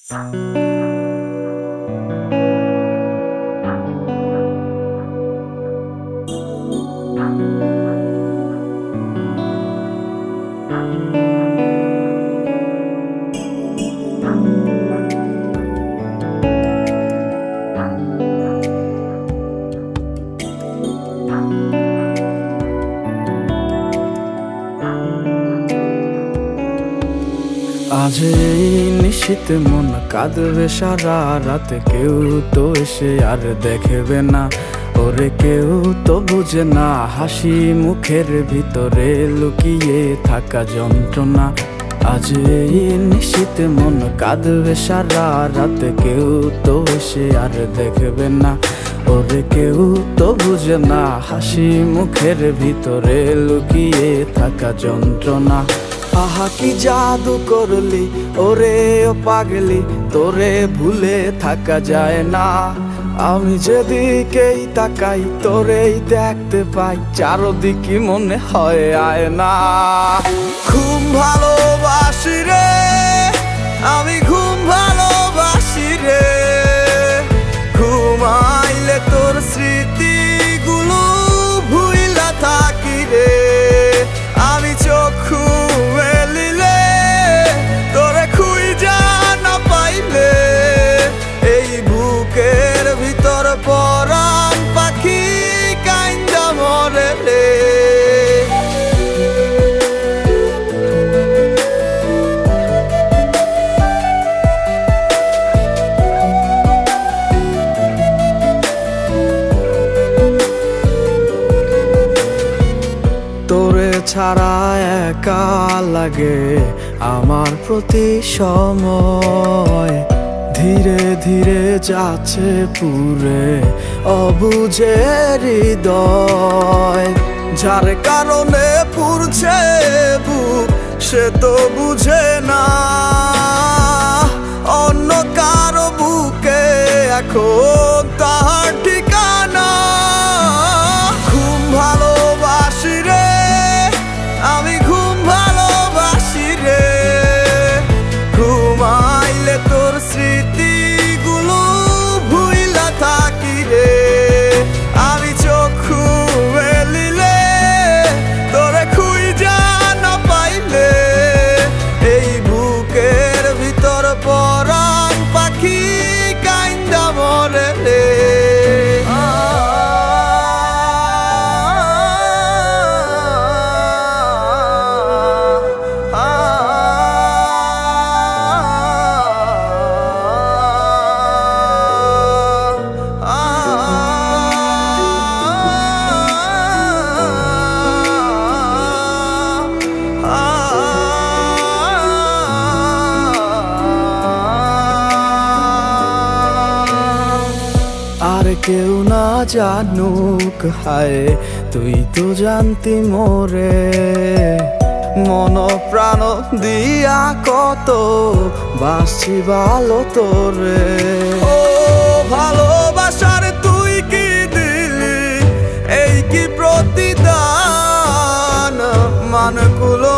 আজ এই নিশীথে মন কাঁদবে সারা রাতে, কেউ তো এসে আর দেখবে না, ওরে কেউ তো বুঝে না হাসি মুখের ভিতরে লুকিয়ে থাকা যন্ত্রণা। আজ এই নিশীথে মন কাঁদবে সারা রাতে, কেউ তো এসে আর দেখবে না, ওরে কেউ তো বুঝে না হাসি মুখের ভিতরে লুকিয়ে থাকা যন্ত্রণা। আহা কি জাদু করলি ওরে ও পাগলি, তোরে ভুলে থাকা যায় না। আমি যেদিকেই তাকাই তোরেই দেখতে পাই, চারদিকে মনে হয় আয়না। ঘুম ভালোবাসি রে আমি, ঘুম ভালোবাসি রে, ঘুমাইলে তোর স্মৃতিগুলো ভুইলা থাকি রে। আমি চক্ষু মেলিলে তোরে খুঁজা না পাইলে, এই বুকের ভিতর পরাণ পাখি কাইন্দা মরে রে। তোরে ছাড়া একা লাগে আমার প্রতি সময়, ধীরে ধীরে যাচ্ছে পুরে অবুঝে হৃদয়। যার কারণে পুরছে বুক সে তো বুঝে না, অন্য কারো বুকে এখন তাহার ঠিকানা। ঘুম ভালোবাসি রে আমি, ঘুম ভালোবাসি রে, ঘুমাইলে তোর স্মৃতিগুলো ভুইলা থাকি রে। আমি চক্ষু মেলিলে তোরে খুঁজা না পাইলে, এই বুকের ভিতর পরাণ পাখি কাইন্দা মরে রে। আর কেউ না জানুক হায়, তুই তো জানতি মোরে, মন প্রাণ দিয়া কত বাসছি ভালো তোরে। ও ভালোবাসার তুই কি দিলি, এই কি প্রতিদান, মানগুলো